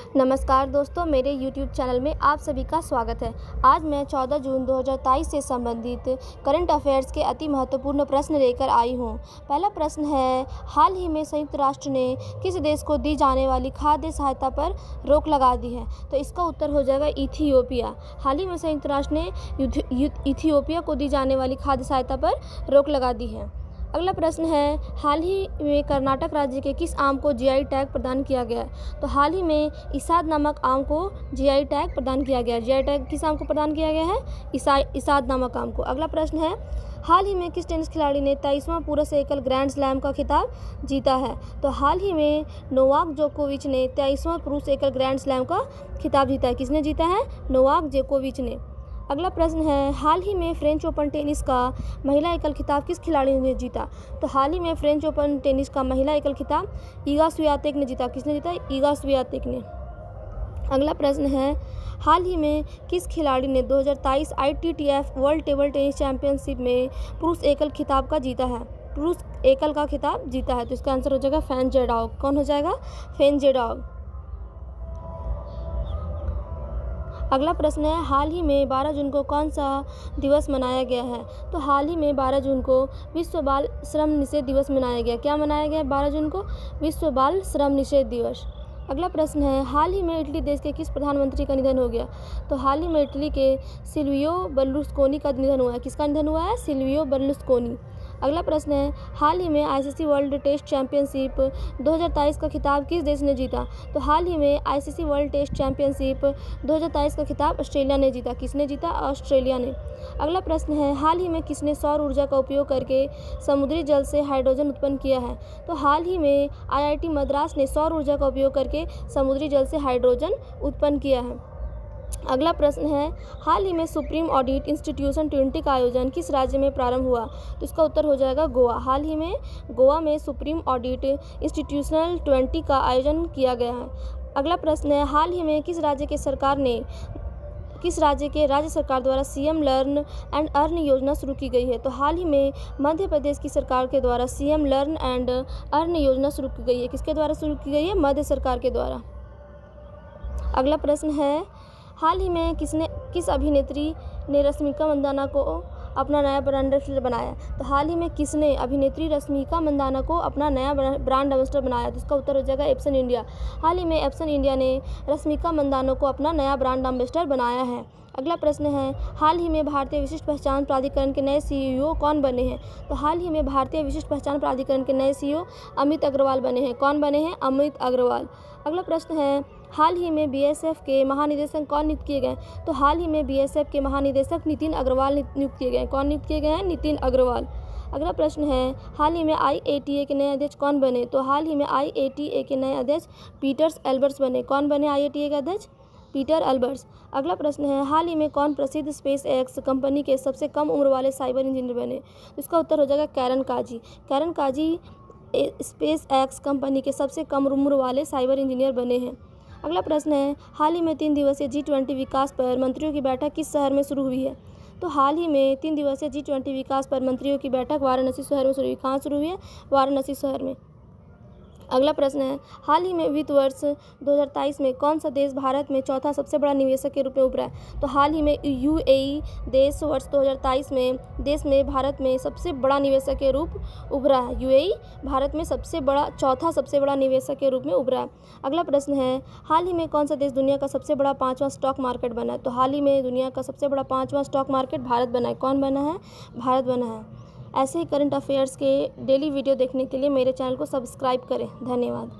नमस्कार दोस्तों, मेरे YouTube चैनल में आप सभी का स्वागत है। आज मैं 14 जून 2023 से संबंधित करंट अफेयर्स के अति महत्वपूर्ण प्रश्न लेकर आई हूँ। पहला प्रश्न है, हाल ही में संयुक्त राष्ट्र ने किस देश को दी जाने वाली खाद्य सहायता पर रोक लगा दी है? तो इसका उत्तर हो जाएगा इथियोपिया। हाल ही में संयुक्त राष्ट्र ने इथियोपिया को दी जाने वाली खाद्य सहायता पर रोक लगा दी है। अगला प्रश्न है, हाल ही में कर्नाटक राज्य के किस आम को जीआई टैग प्रदान किया गया है? तो हाल ही में इसाद नामक आम को जीआई टैग प्रदान किया गया है। जीआई टैग किस आम को प्रदान किया गया है? इसाद नामक आम को। अगला प्रश्न है, हाल ही में किस टेनिस खिलाड़ी ने 23वां पुरुष एकल ग्रैंड स्लैम का खिताब जीता है? तो हाल ही में नोवाक जोकोविच ने 23वां पुरुष एकल ग्रैंड स्लैम का खिताब जीता है। किसने जीता है? नोवाक जोकोविच ने। अगला प्रश्न है, हाल ही में फ्रेंच ओपन टेनिस का महिला एकल खिताब किस खिलाड़ी ने जीता? तो हाल ही में फ्रेंच ओपन टेनिस का महिला एकल खिताब इगा स्वियातेक ने जीता। किसने जीता? इगा स्वियातेक ने। अगला प्रश्न है, हाल ही में किस खिलाड़ी ने 2023 ITTF world table tennis championship में पुरुष एकल खिताब का जीता है? पुरुष एकल का खिताब जीता है। तो इसका आंसर हो जाएगा फैन जेडॉग। कौन हो जाएगा? फैन जेडॉग। अगला प्रश्न है, हाल ही में 12 जून को कौन सा दिवस मनाया गया है? तो हाल ही में 12 जून को विश्व बाल श्रम निषेध दिवस मनाया गया। क्या मनाया गया है 12 जून को? विश्व बाल श्रम निषेध दिवस। अगला प्रश्न है, हाल ही में इटली देश के किस प्रधानमंत्री का निधन हो गया? तो हाल ही में इटली के सिल्वियो बर्लुस्कोनी का निधन हुआ है। किसका निधन हुआ है? Silvio Berlusconi. अगला प्रश्न है, हाल ही में ICC वर्ल्ड टेस्ट चैंपियनशिप 2023 का खिताब किस देश ने जीता? तो हाल ही में ICC वर्ल्ड टेस्ट चैंपियनशिप 2023 का खिताब ऑस्ट्रेलिया ने जीता। किसने जीता? ऑस्ट्रेलिया ने। अगला प्रश्न है, हाल ही में किसने सौर ऊर्जा का उपयोग करके समुद्री जल से हाइड्रोजन उत्पन्न किया है? तो हाल ही में IIT मद्रास ने सौर ऊर्जा का उपयोग करके समुद्री जल से हाइड्रोजन उत्पन्न किया है। अगला प्रश्न है, हाल ही में सुप्रीम ऑडिट इंस्टीट्यूशन 20 का आयोजन किस राज्य में प्रारंभ हुआ? तो इसका उत्तर हो जाएगा गोवा। हाल ही में गोवा में सुप्रीम ऑडिट इंस्टीट्यूशनल 20 का आयोजन किया गया है। अगला प्रश्न है, हाल ही में किस राज्य के राज्य सरकार द्वारा CM लर्न एंड अर्न योजना शुरू की गई है? तो हाल ही में मध्य प्रदेश की सरकार के द्वारा CM लर्न एंड अर्न योजना शुरू की गई है। किसके द्वारा शुरू की गई है? मध्य सरकार के द्वारा। अगला प्रश्न है, हाल ही में किस अभिनेत्री ने रश्मिका मंदाना को अपना नया ब्रांड एम्बेसडर बनाया? तो हाल ही में किसने अभिनेत्री रश्मिका मंदाना को अपना नया ब्रांड एम्बेसडर बनाया? तो इसका उत्तर हो जाएगा एप्सन इंडिया। हाल ही में एप्सन इंडिया ने रश्मिका मंदाना को अपना नया ब्रांड एम्बेसडर बनाया है। अगला प्रश्न है, हाल ही में भारतीय विशिष्ट पहचान प्राधिकरण के नए CEO कौन बने हैं? तो हाल ही में भारतीय विशिष्ट पहचान प्राधिकरण के नए CEO अमित अग्रवाल बने हैं। कौन बने हैं? अमित अग्रवाल। अगला प्रश्न है, हाल ही में BSF के महानिदेशक कौन नियुक्त किए गए? तो हाल ही में BSF के महानिदेशक नितिन अग्रवाल नियुक्त किए गए। कौन नियुक्त किए गए हैं? नितिन अग्रवाल। अगला प्रश्न है, हाल ही में IATA के नए अध्यक्ष कौन बने? तो हाल ही में IATA के नए अध्यक्ष पीटर्स एल्बर्ट्स बने। कौन बने IATA के अध्यक्ष? Peter Albert's. अगला प्रश्न है, हाल ही में कौन प्रसिद्ध SpaceX कंपनी के सबसे कम उम्र वाले साइबर इंजीनियर बने? इसका उत्तर हो जाएगा कैरन काजी। कैरन काजी SpaceX कंपनी के सबसे कम उम्र वाले साइबर इंजीनियर बने हैं। अगला प्रश्न है, हाल ही में 3 दिवसीय G20 विकास पर मंत्रियों की बैठक किस शहर में शुरू हुई है? तो हाल ही में 3 दिवसीय G20 विकास पर मंत्रियों की बैठक वाराणसी शहर में शुरू हुई। कहाँ शुरू हुई है? वाराणसी शहर में। अगला प्रश्न है, हाल ही में वित्त वर्ष 2023 में कौन सा देश भारत में चौथा सबसे बड़ा निवेशक के रूप में उभरा है? तो हाल ही में UAE देश वर्ष 2023 में देश में भारत में सबसे बड़ा निवेशक के रूप उभरा है। UAE भारत में चौथा सबसे बड़ा निवेशक के रूप में उभरा है। अगला प्रश्न है, हाल ही में कौन सा देश दुनिया का सबसे बड़ा 5वां स्टॉक मार्केट बना है? तो हाल ही में दुनिया का सबसे बड़ा 5वां स्टॉक मार्केट भारत बना है। कौन बना है? भारत बना है। ऐसे ही करंट अफेयर्स के डेली वीडियो देखने के लिए मेरे चैनल को सब्सक्राइब करें। धन्यवाद।